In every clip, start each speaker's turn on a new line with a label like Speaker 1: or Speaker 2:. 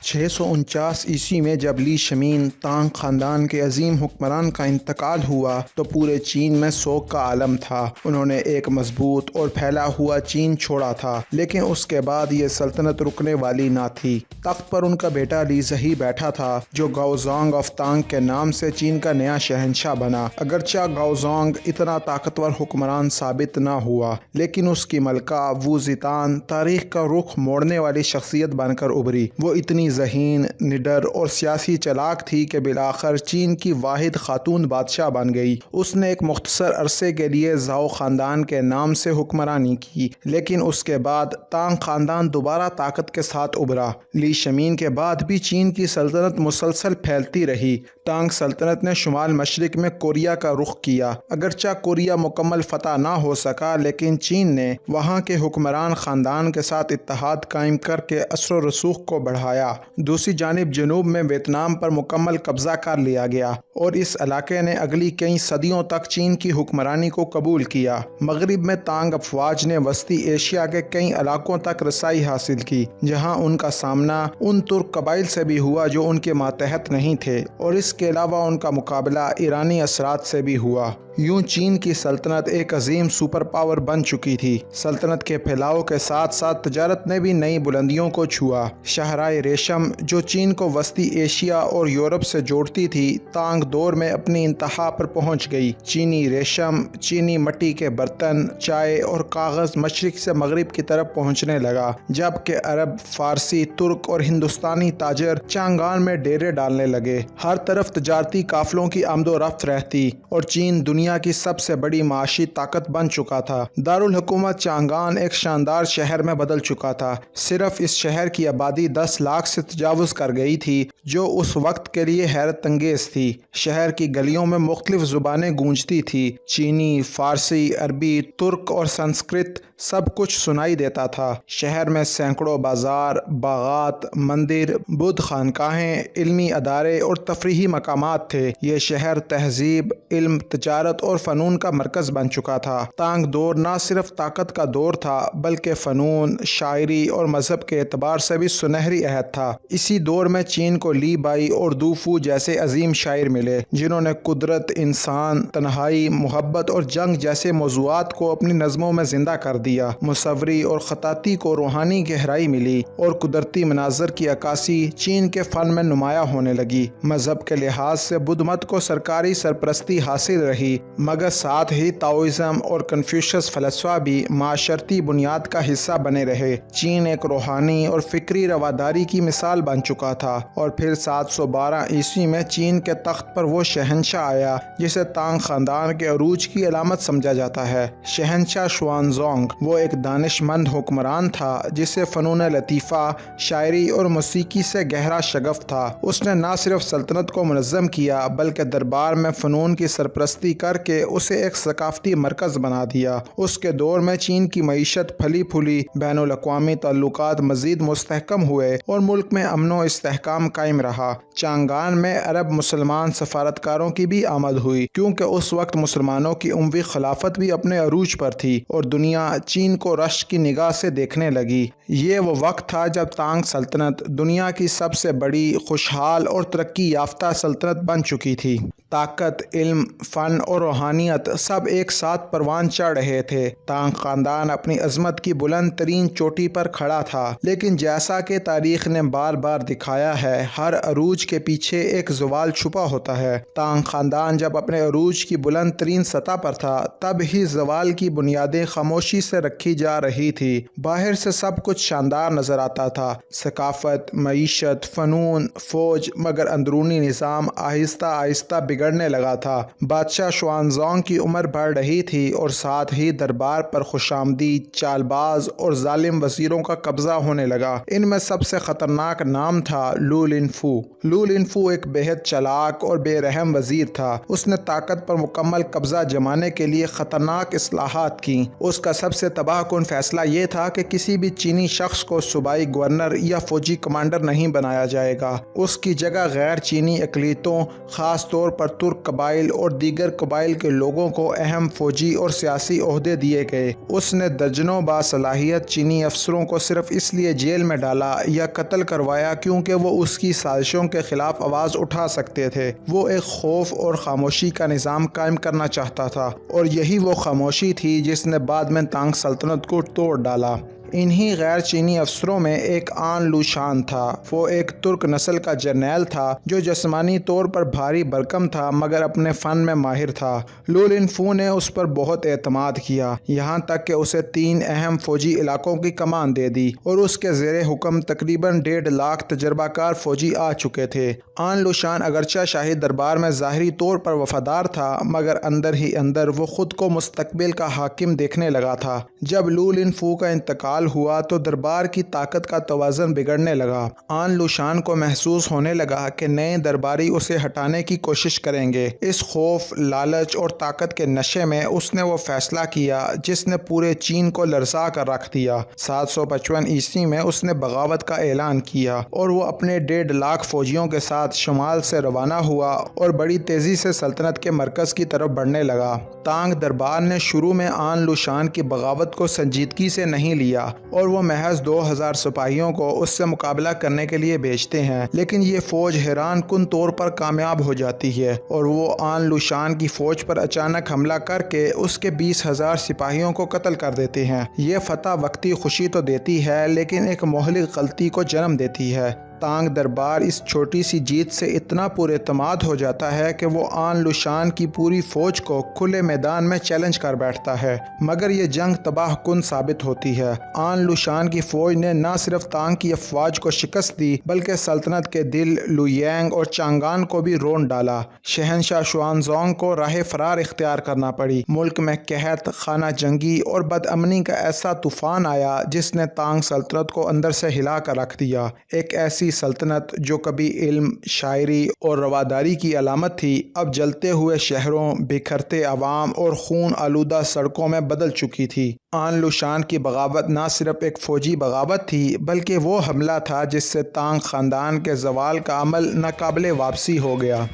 Speaker 1: 649 میں جب لی شمین تانگ خاندان کے عظیم حکمران کا انتقال ہوا تو پورے چین میں سوگ کا عالم تھا۔ انہوں نے ایک مضبوط اور پھیلا ہوا چین چھوڑا تھا، لیکن اس کے بعد یہ سلطنت رکنے والی نہ تھی۔ تخت پر ان کا بیٹا لی زہی بیٹھا تھا، جو گاؤزانگ آف تانگ کے نام سے چین کا نیا شہنشاہ بنا۔ اگرچہ گاؤزانگ اتنا طاقتور حکمران ثابت نہ ہوا، لیکن اس کی ملکہ وو زیتان تاریخ کا رخ موڑنے والی شخصیت بن کر ابھری۔ وہ اتنی ذہین، نڈر اور سیاسی چالاک تھی کہ بالآخر چین کی واحد خاتون بادشاہ بن گئی۔ اس نے ایک مختصر عرصے کے لیے زاؤ خاندان کے نام سے حکمرانی کی، لیکن اس کے بعد تانگ خاندان دوبارہ طاقت کے ساتھ ابھرا۔ لی شمین کے بعد بھی چین کی سلطنت مسلسل پھیلتی رہی۔ تانگ سلطنت نے شمال مشرق میں کوریا کا رخ کیا۔ اگرچہ کوریا مکمل فتح نہ ہو سکا، لیکن چین نے وہاں کے حکمران خاندان کے ساتھ اتحاد قائم کر کے اثر و رسوخ کو بڑھایا۔ دوسری جانب جنوب میں ویتنام پر مکمل قبضہ کر لیا گیا اور اس علاقے نے اگلی کئی صدیوں تک چین کی حکمرانی کو قبول کیا۔ مغرب میں تانگ افواج نے وسطی ایشیا کے کئی علاقوں تک رسائی حاصل کی، جہاں ان کا سامنا ان ترک قبائل سے بھی ہوا جو ان کے ماتحت نہیں تھے، اور اس کے علاوہ ان کا مقابلہ ایرانی اثرات سے بھی ہوا۔ یوں چین کی سلطنت ایک عظیم سپر پاور بن چکی تھی۔ سلطنت کے پھیلاؤ کے ساتھ ساتھ تجارت نے بھی نئی بلندیوں کو چھوا۔ شاہراہ ریشم جو چین کو وسطی ایشیا اور یورپ سے جوڑتی تھی، تانگ دور میں اپنی انتہا پر پہنچ گئی۔ چینی ریشم، چینی مٹی کے برتن، چائے اور کاغذ مشرق سے مغرب کی طرف پہنچنے لگا، جبکہ عرب، فارسی، ترک اور ہندوستانی تاجر چانگان میں ڈیرے ڈالنے لگے۔ ہر طرف تجارتی قافلوں کی آمد و رفت رہتی اور چین دنیا کی سب سے بڑی معاشی طاقت بن چکا تھا۔ دارالحکومت چانگان ایک شاندار شہر میں بدل چکا تھا۔ صرف اس شہر کی آبادی 10 لاکھ سے تجاوز کر گئی تھی، جو اس وقت کے لیے حیرت انگیز تھی۔ شہر کی گلیوں میں مختلف زبانیں گونجتی تھیں، چینی، فارسی، عربی، ترک اور سنسکرت، سب کچھ سنائی دیتا تھا۔ شہر میں سینکڑوں بازار، باغات، مندر، بدھ خانقاہیں، علمی ادارے اور تفریحی مقامات تھے۔ یہ شہر تہذیب، علم، تجارت اور فنون کا مرکز بن چکا تھا۔ تانگ دور نہ صرف طاقت کا دور تھا، بلکہ فنون، شاعری اور مذہب کے اعتبار سے بھی سنہری عہد تھا۔ اسی دور میں چین کو لی بائی اور دو فو جیسے عظیم شاعر ملے، جنہوں نے قدرت، انسان، تنہائی، محبت اور جنگ جیسے موضوعات کو اپنی نظموں میں زندہ کر دیا۔ مصوری اور خطاطی کو روحانی گہرائی ملی اور قدرتی مناظر کی عکاسی چین کے فن میں نمایاں ہونے لگی۔ مذہب کے لحاظ سے بدھ مت کو سرکاری سرپرستی حاصل رہی، مگر ساتھ ہی تاؤزم اور کنفیوشس فلسفہ بھی معاشرتی بنیاد کا حصہ بنے رہے۔ چین ایک روحانی اور فکری رواداری کی مثال بن چکا تھا، اور پھر 712 میں چین کے تخت پر وہ شہنشاہ آیا جسے تانگ خاندان کے عروج کی علامت سمجھا جاتا ہے، شہنشاہ شوانزونگ۔ وہ ایک دانش مند حکمران تھا جسے فنون لطیفہ، شاعری اور موسیقی سے گہرا شغف تھا۔ اس نے نہ صرف سلطنت کو منظم کیا، بلکہ دربار میں فنون کی سرپرستی کر کے اسے ایک ثقافتی مرکز بنا دیا۔ اس کے دور میں چین کی معیشت پھلی پھولی، بین الاقوامی تعلقات مزید مستحکم ہوئے اور ملک میں امن و استحکام قائم رہا۔ چانگان میں عرب مسلمان سفارتکاروں کی بھی آمد ہوئی، کیونکہ اس وقت مسلمانوں کی اموی خلافت بھی اپنے عروج پر تھی اور دنیا چین کو رشک کی نگاہ سے دیکھنے لگی۔ یہ وہ وقت تھا جب تانگ سلطنت دنیا کی سب سے بڑی، خوشحال اور ترقی یافتہ سلطنت بن چکی تھی۔ طاقت، علم، فن اور روحانیت سب ایک ساتھ پروان چڑھ رہے تھے۔ تانگ خاندان اپنی عظمت کی بلند ترین چوٹی پر کھڑا تھا، لیکن جیسا کہ تاریخ نے بار بار دکھایا ہے، ہر عروج کے پیچھے ایک زوال چھپا ہوتا ہے۔ تانگ خاندان جب اپنے عروج کی بلند ترین سطح پر تھا، تب ہی زوال کی بنیادیں خاموشی سے رکھی جا رہی تھی۔ باہر سے سب کچھ شاندار نظر آتا تھا، ثقافت، معیشت، فنون، فوج، مگر اندرونی نظام آہستہ آہستہ بگڑنے لگا تھا۔ بادشاہ شوانزونگ کی عمر بڑھ رہی تھی اور ساتھ ہی دربار پر خوشامدید، چال باز اور ظالم وزیروں کا قبضہ ہونے لگا۔ ان میں سب سے خطرناک نام تھا لو لن لینفو۔ لو لینفو ایک بہت چالاک اور بے رحم وزیر تھا۔ اس نے طاقت پر مکمل قبضہ جمانے کے لیے خطرناک اصلاحات کیں۔ اس کا سب سے تباہ کن فیصلہ یہ تھا کہ کسی بھی چینی شخص کو صوبائی گورنر یا فوجی کمانڈر نہیں بنایا جائے گا۔ اس کی جگہ غیر چینی اقلیتوں، خاص طور پر ترک قبائل اور دیگر قبائل کے لوگوں کو اہم فوجی اور سیاسی عہدے دیے گئے۔ اس نے درجنوں باصلاحیت چینی افسروں کو صرف اس لیے جیل میں ڈالا یا قتل کروایا کیونکہ وہ اس کی سازشوں کے خلاف آواز اٹھا سکتے تھے۔ وہ ایک خوف اور خاموشی کا نظام قائم کرنا چاہتا تھا، اور یہی وہ خاموشی تھی جس نے بعد میں تانگ سلطنت کو توڑ ڈالا۔ انہی غیر چینی افسروں میں ایک آن لوشان تھا۔ وہ ایک ترک نسل کا جرنیل تھا جو جسمانی طور پر بھاری بھرکم تھا مگر اپنے فن میں ماہر تھا۔ لو لینفو نے اس پر بہت اعتماد کیا، یہاں تک کہ اسے 3 اہم فوجی علاقوں کی کمان دے دی، اور اس کے زیر حکم تقریباً 1.5 لاکھ تجربہ کار فوجی آ چکے تھے۔ آن لوشان اگرچہ شاہی دربار میں ظاہری طور پر وفادار تھا مگر اندر ہی اندر وہ خود کو مستقبل کا حاکم دیکھنے لگا تھا۔ جب لو لینفو کا انتقال ہوا تو دربار کی طاقت کا توازن بگڑنے لگا۔ آن لوشان کو محسوس ہونے لگا کہ نئے درباری اسے ہٹانے کی کوشش کریں گے۔ اس خوف، لالچ اور طاقت کے نشے میں اس نے وہ فیصلہ کیا جس نے پورے چین کو لرزا کر رکھ دیا۔ 755 عیسوی میں اس نے بغاوت کا اعلان کیا اور وہ اپنے 1.5 لاکھ فوجیوں کے ساتھ شمال سے روانہ ہوا اور بڑی تیزی سے سلطنت کے مرکز کی طرف بڑھنے لگا۔ تانگ دربار نے شروع میں آن لوشان کی بغاوت کو سنجیدگی سے نہیں لیا اور وہ محض 2000 سپاہیوں کو اس سے مقابلہ کرنے کے لیے بھیجتے ہیں، لیکن یہ فوج حیران کن طور پر کامیاب ہو جاتی ہے اور وہ آن لوشان کی فوج پر اچانک حملہ کر کے اس کے 20,000 سپاہیوں کو قتل کر دیتے ہیں۔ یہ فتح وقتی خوشی تو دیتی ہے لیکن ایک مہلک غلطی کو جنم دیتی ہے۔ تانگ دربار اس چھوٹی سی جیت سے اتنا پر اعتماد ہو جاتا ہے کہ وہ آن لوشان کی پوری فوج کو کھلے میدان میں چیلنج کر بیٹھتا ہے، مگر یہ جنگ تباہ کن ثابت ہوتی ہے۔ آن لوشان کی فوج نے نہ صرف تانگ کی افواج کو شکست دی بلکہ سلطنت کے دل لویینگ اور چانگان کو بھی رون ڈالا۔ شہنشاہ شوانزونگ کو راہ فرار اختیار کرنا پڑی۔ ملک میں قحط، خانہ جنگی اور بد امنی کا ایسا طوفان آیا جس نے تانگ سلطنت کو اندر سے ہلا کر رکھ دیا۔ ایک ایسی سلطنت جو کبھی علم، شاعری اور رواداری کی علامت تھی، اب جلتے ہوئے شہروں، بکھرتے عوام اور خون آلودہ سڑکوں میں بدل چکی تھی۔ آن لوشان کی بغاوت نہ صرف ایک فوجی بغاوت تھی بلکہ وہ حملہ تھا جس سے تانگ خاندان کے زوال کا عمل ناقابل واپسی ہو گیا۔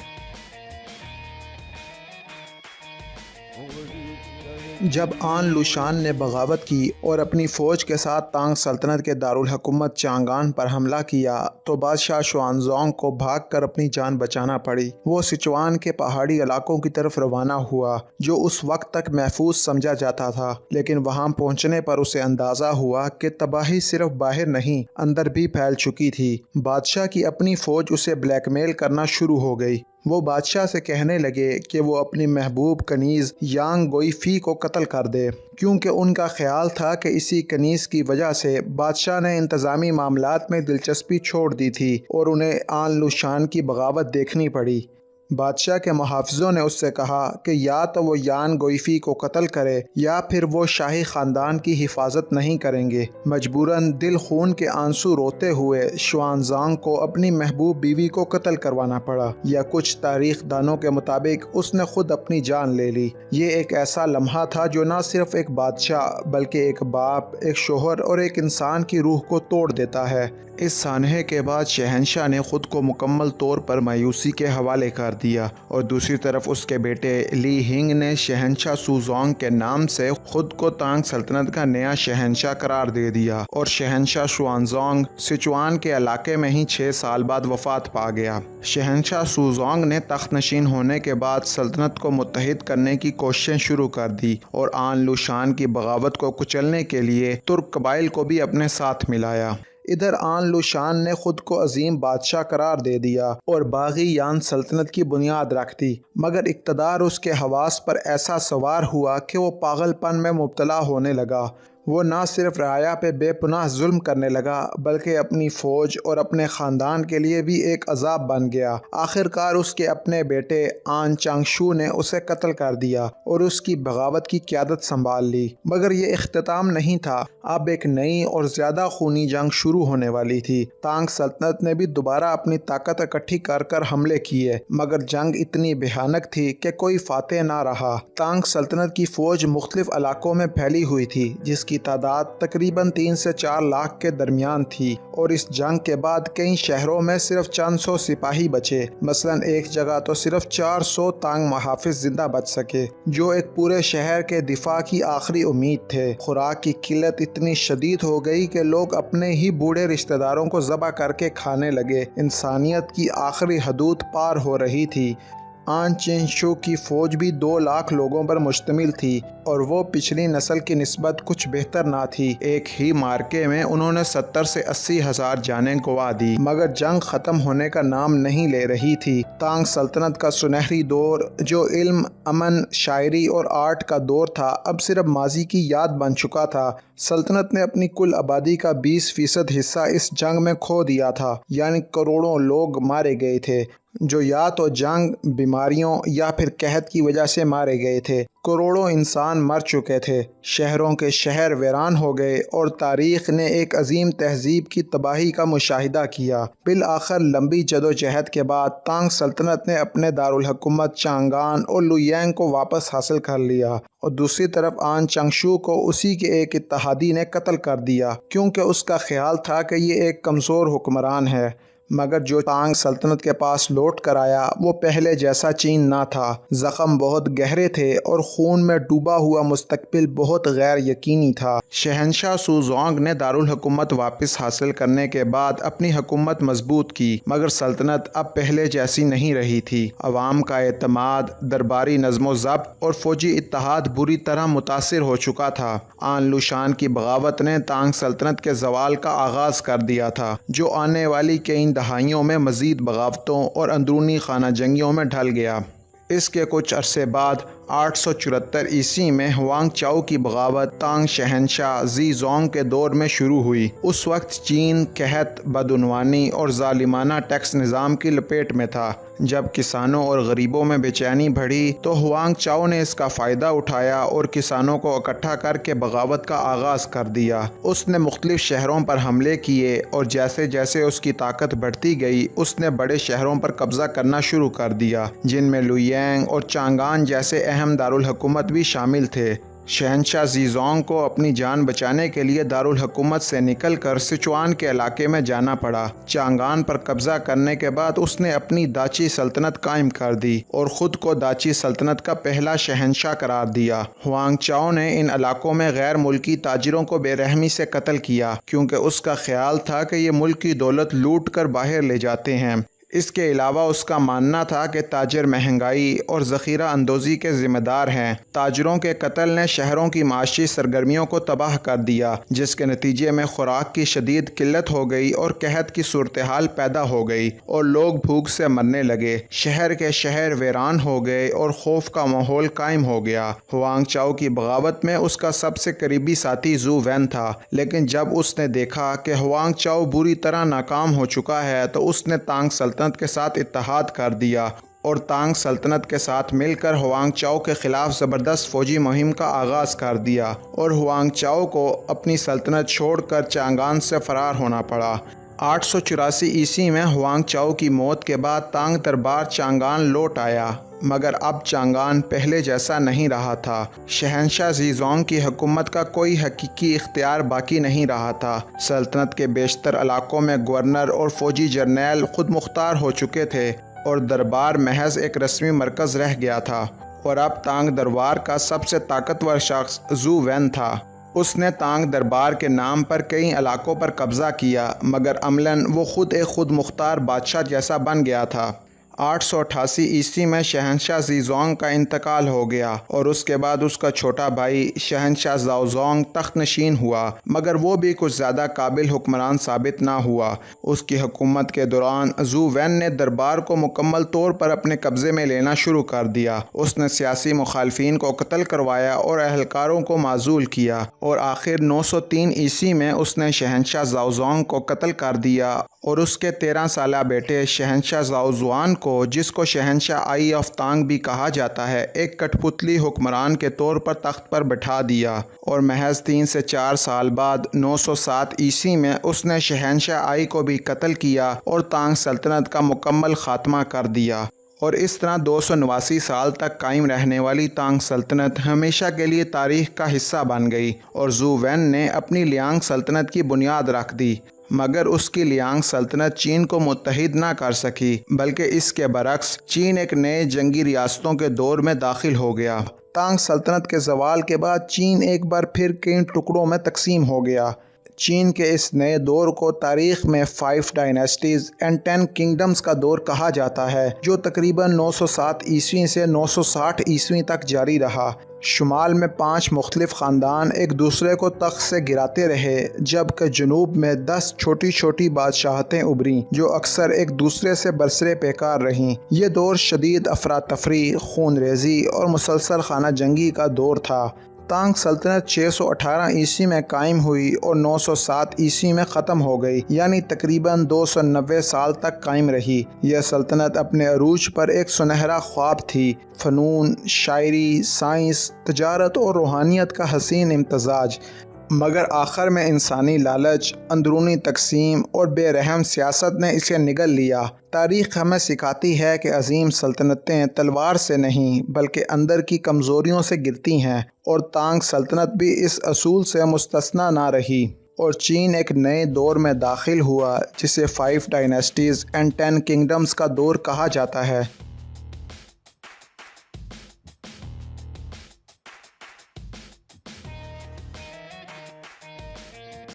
Speaker 1: جب آن لوشان نے بغاوت کی اور اپنی فوج کے ساتھ تانگ سلطنت کے دارالحکومت چانگان پر حملہ کیا تو بادشاہ شوانزونگ کو بھاگ کر اپنی جان بچانا پڑی۔ وہ سچوان کے پہاڑی علاقوں کی طرف روانہ ہوا جو اس وقت تک محفوظ سمجھا جاتا تھا، لیکن وہاں پہنچنے پر اسے اندازہ ہوا کہ تباہی صرف باہر نہیں اندر بھی پھیل چکی تھی۔ بادشاہ کی اپنی فوج اسے بلیک میل کرنا شروع ہو گئی۔ وہ بادشاہ سے کہنے لگے کہ وہ اپنی محبوب کنیز یانگ گوئیفی کو قتل کر دے، کیونکہ ان کا خیال تھا کہ اسی کنیز کی وجہ سے بادشاہ نے انتظامی معاملات میں دلچسپی چھوڑ دی تھی اور انہیں آن لوشان کی بغاوت دیکھنی پڑی۔ بادشاہ کے محافظوں نے اس سے کہا کہ یا تو وہ یان گوئیفی کو قتل کرے یا پھر وہ شاہی خاندان کی حفاظت نہیں کریں گے۔ مجبوراً دل خون کے آنسو روتے ہوئے شوانزانگ کو اپنی محبوب بیوی کو قتل کروانا پڑا، یا کچھ تاریخ دانوں کے مطابق اس نے خود اپنی جان لے لی۔ یہ ایک ایسا لمحہ تھا جو نہ صرف ایک بادشاہ بلکہ ایک باپ، ایک شوہر اور ایک انسان کی روح کو توڑ دیتا ہے۔ اس سانحے کے بعد شہنشاہ نے خود کو مکمل طور پر مایوسی کے حوالے کر دیا اور دوسری طرف اس کے بیٹے لی ہنگ نے شہنشاہ سوزونگ کے نام سے خود کو تانگ سلطنت کا نیا شہنشاہ قرار دے دیا اور شہنشاہ شوانزونگ سچوان کے علاقے میں ہی 6 سال بعد وفات پا گیا۔ شہنشاہ سوزونگ نے تخت نشین ہونے کے بعد سلطنت کو متحد کرنے کی کوششیں شروع کر دی اور آن لوشان کی بغاوت کو کچلنے کے لیے ترک قبائل کو بھی اپنے ساتھ ملایا۔ ادھر آن لوشان نے خود کو عظیم بادشاہ قرار دے دیا اور باغی یان سلطنت کی بنیاد رکھ دی، مگر اقتدار اس کے حواس پر ایسا سوار ہوا کہ وہ پاگل پن میں مبتلا ہونے لگا۔ وہ نہ صرف رعایا پہ بے پناہ ظلم کرنے لگا بلکہ اپنی فوج اور اپنے خاندان کے لیے بھی ایک عذاب بن گیا۔ آخر کار اس کے اپنے بیٹے آن چانگ شو نے اسے قتل کر دیا اور اس کی بغاوت کی قیادت سنبھال لی۔ مگر یہ اختتام نہیں تھا، اب ایک نئی اور زیادہ خونی جنگ شروع ہونے والی تھی۔ تانگ سلطنت نے بھی دوبارہ اپنی طاقت اکٹھی کر کر حملے کیے، مگر جنگ اتنی بھیانک تھی کہ کوئی فاتح نہ رہا۔ تانگ سلطنت کی فوج مختلف علاقوں میں پھیلی ہوئی تھی، جس کی تعداد تقریباً 3 سے 4 لاکھ کے درمیان تھی، اور اس جنگ کے بعد کئی شہروں میں صرف چند سو سپاہی بچے۔ مثلاً ایک جگہ تو صرف 400 تانگ محافظ زندہ بچ سکے، جو ایک پورے شہر کے دفاع کی آخری امید تھے۔ خوراک کی قلت اتنی شدید ہو گئی کہ لوگ اپنے ہی بوڑھے رشتہ داروں کو ذبح کر کے کھانے لگے۔ انسانیت کی آخری حدود پار ہو رہی تھی۔ آن چین شو کی فوج بھی 2 لاکھ لوگوں پر مشتمل تھی، اور وہ پچھلی نسل کی نسبت کچھ بہتر نہ تھی۔ ایک ہی معرکے میں انہوں نے 70 سے 80 ہزار جانیں گنوا دی، مگر جنگ ختم ہونے کا نام نہیں لے رہی تھی۔ تانگ سلطنت کا سنہری دور، جو علم، امن، شاعری اور آرٹ کا دور تھا، اب صرف ماضی کی یاد بن چکا تھا۔ سلطنت نے اپنی کل آبادی کا 20% حصہ اس جنگ میں کھو دیا تھا، یعنی کروڑوں لوگ مارے گئے تھے، جو یا تو جنگ، بیماریوں یا پھر قحط کی وجہ سے مارے گئے تھے۔ کروڑوں انسان مر چکے تھے، شہروں کے شہر ویران ہو گئے، اور تاریخ نے ایک عظیم تہذیب کی تباہی کا مشاہدہ کیا۔ بالآخر لمبی جدوجہد کے بعد تانگ سلطنت نے اپنے دارالحکومت چانگان اور لویینگ کو واپس حاصل کر لیا، اور دوسری طرف آن چانگ شو کو اسی کے ایک اتحادی نے قتل کر دیا، کیونکہ اس کا خیال تھا کہ یہ ایک کمزور حکمران ہے۔ مگر جو تانگ سلطنت کے پاس لوٹ کر آیا وہ پہلے جیسا چین نہ تھا۔ زخم بہت گہرے تھے اور خون میں ڈوبا ہوا مستقبل بہت غیر یقینی تھا۔ شہنشاہ سوزونگ نے دارالحکومت واپس حاصل کرنے کے بعد اپنی حکومت مضبوط کی، مگر سلطنت اب پہلے جیسی نہیں رہی تھی۔ عوام کا اعتماد، درباری نظم و ضبط اور فوجی اتحاد بری طرح متاثر ہو چکا تھا۔ آن لوشان کی بغاوت نے تانگ سلطنت کے زوال کا آغاز کر دیا تھا، جو آنے والی کئی دہائیوں میں مزید بغاوتوں اور اندرونی خانہ جنگیوں میں ڈھل گیا۔ اس کے کچھ عرصے بعد 874 عیسوی میں ہوانگ چاؤ کی بغاوت تانگ شہنشاہ زی زونگ کے دور میں شروع ہوئی۔ اس وقت چین قحط، بدعنوانی اور ظالمانہ ٹیکس نظام کی لپیٹ میں تھا۔ جب کسانوں اور غریبوں میں بے چینی بڑھی تو ہوانگ چاؤ نے اس کا فائدہ اٹھایا اور کسانوں کو اکٹھا کر کے بغاوت کا آغاز کر دیا۔ اس نے مختلف شہروں پر حملے کیے، اور جیسے جیسے اس کی طاقت بڑھتی گئی اس نے بڑے شہروں پر قبضہ کرنا شروع کر دیا، جن میں لویینگ اور چانگان جیسے اہم دارالحکومت بھی شامل تھے۔ شہنشاہ زیزونگ کو اپنی جان بچانے کے لیے دارالحکومت سے نکل کر سچوان کے علاقے میں جانا پڑا۔ چانگان پر قبضہ کرنے کے بعد اس نے اپنی داچی سلطنت قائم کر دی اور خود کو داچی سلطنت کا پہلا شہنشاہ قرار دیا۔ ہوانگ چاؤ نے ان علاقوں میں غیر ملکی تاجروں کو بے رحمی سے قتل کیا، کیونکہ اس کا خیال تھا کہ یہ ملک کی دولت لوٹ کر باہر لے جاتے ہیں۔ اس کے علاوہ اس کا ماننا تھا کہ تاجر مہنگائی اور ذخیرہ اندوزی کے ذمہ دار ہیں۔ تاجروں کے قتل نے شہروں کی معاشی سرگرمیوں کو تباہ کر دیا، جس کے نتیجے میں خوراک کی شدید قلت ہو گئی اور قحط کی صورتحال پیدا ہو گئی، اور لوگ بھوک سے مرنے لگے۔ شہر کے شہر ویران ہو گئے اور خوف کا ماحول قائم ہو گیا۔ ہوانگ چاؤ کی بغاوت میں اس کا سب سے قریبی ساتھی زو وین تھا، لیکن جب اس نے دیکھا کہ ہوانگ چاؤ بری طرح ناکام ہو چکا ہے تو اس نے تانگ سلطنت کے ساتھ اتحاد کر دیا، اور تانگ سلطنت کے ساتھ مل کر ہوانگ چاؤ کے خلاف زبردست فوجی مہم کا آغاز کر دیا، اور ہوانگ چاؤ کو اپنی سلطنت چھوڑ کر چانگان سے فرار ہونا پڑا۔ 884 عیسوی میں ہوانگ چاؤ کی موت کے بعد تانگ دربار چانگان لوٹ آیا، مگر اب چانگان پہلے جیسا نہیں رہا تھا۔ شہنشاہ زیزونگ کی حکومت کا کوئی حقیقی اختیار باقی نہیں رہا تھا۔ سلطنت کے بیشتر علاقوں میں گورنر اور فوجی جرنیل خود مختار ہو چکے تھے، اور دربار محض ایک رسمی مرکز رہ گیا تھا، اور اب تانگ دربار کا سب سے طاقتور شخص زو وین تھا۔ اس نے تانگ دربار کے نام پر کئی علاقوں پر قبضہ کیا، مگر عملاً وہ خود ایک خود مختار بادشاہ جیسا بن گیا تھا۔ 888 عیسوی میں شہنشاہ زیزونگ کا انتقال ہو گیا اور اس کے بعد اس کا چھوٹا بھائی شہنشاہ زاؤزونگ تخت نشین ہوا، مگر وہ بھی کچھ زیادہ قابل حکمران ثابت نہ ہوا۔ اس کی حکومت کے دوران زو وین نے دربار کو مکمل طور پر اپنے قبضے میں لینا شروع کر دیا۔ اس نے سیاسی مخالفین کو قتل کروایا اور اہلکاروں کو معزول کیا، اور آخر 903 عیسوی میں اس نے شہنشاہ زاؤزونگ کو قتل کر دیا اور اس کے 13 سالہ بیٹے شہنشاہ زاؤزوان کو، جس کو شہنشاہ آئی آف تانگ بھی کہا جاتا ہے، ایک کٹھ پتلی حکمران کے طور پر تخت پر بٹھا دیا، اور محض 3 سے 4 سال بعد 907 عیسوی میں اس نے شہنشاہ آئی کو بھی قتل کیا اور تانگ سلطنت کا مکمل خاتمہ کر دیا۔ اور اس طرح 289 سال تک قائم رہنے والی تانگ سلطنت ہمیشہ کے لیے تاریخ کا حصہ بن گئی، اور زو وین نے اپنی لیانگ سلطنت کی بنیاد رکھ دی، مگر اس کی لیانگ سلطنت چین کو متحد نہ کر سکی، بلکہ اس کے برعکس چین ایک نئے جنگی ریاستوں کے دور میں داخل ہو گیا۔ تانگ سلطنت کے زوال کے بعد چین ایک بار پھر کئی ٹکڑوں میں تقسیم ہو گیا۔ چین کے اس نئے دور کو تاریخ میں 5 ڈائناسٹیز اینڈ 10 کنگڈمز کا دور کہا جاتا ہے، جو تقریباً 907 عیسوی سے 960 عیسوی تک جاری رہا۔ شمال میں 5 مختلف خاندان ایک دوسرے کو تخت سے گراتے رہے، جبکہ جنوب میں 10 چھوٹی چھوٹی بادشاہتیں ابھریں جو اکثر ایک دوسرے سے برسرے پیکار رہیں۔ یہ دور شدید افراتفری، خون ریزی اور مسلسل خانہ جنگی کا دور تھا۔ تانگ سلطنت 618 عیسوی میں قائم ہوئی اور 907 عیسوی میں ختم ہو گئی، یعنی تقریباً 290 سال تک قائم رہی۔ یہ سلطنت اپنے عروج پر ایک سنہرا خواب تھی، فنون، شاعری، سائنس، تجارت اور روحانیت کا حسین امتزاج، مگر آخر میں انسانی لالچ، اندرونی تقسیم اور بے رحم سیاست نے اسے نگل لیا۔ تاریخ ہمیں سکھاتی ہے کہ عظیم سلطنتیں تلوار سے نہیں بلکہ اندر کی کمزوریوں سے گرتی ہیں، اور تانگ سلطنت بھی اس اصول سے مستثنیٰ نہ رہی، اور چین ایک نئے دور میں داخل ہوا جسے 5 ڈائناسٹیز اینڈ 10 کنگڈمز کا دور کہا جاتا ہے۔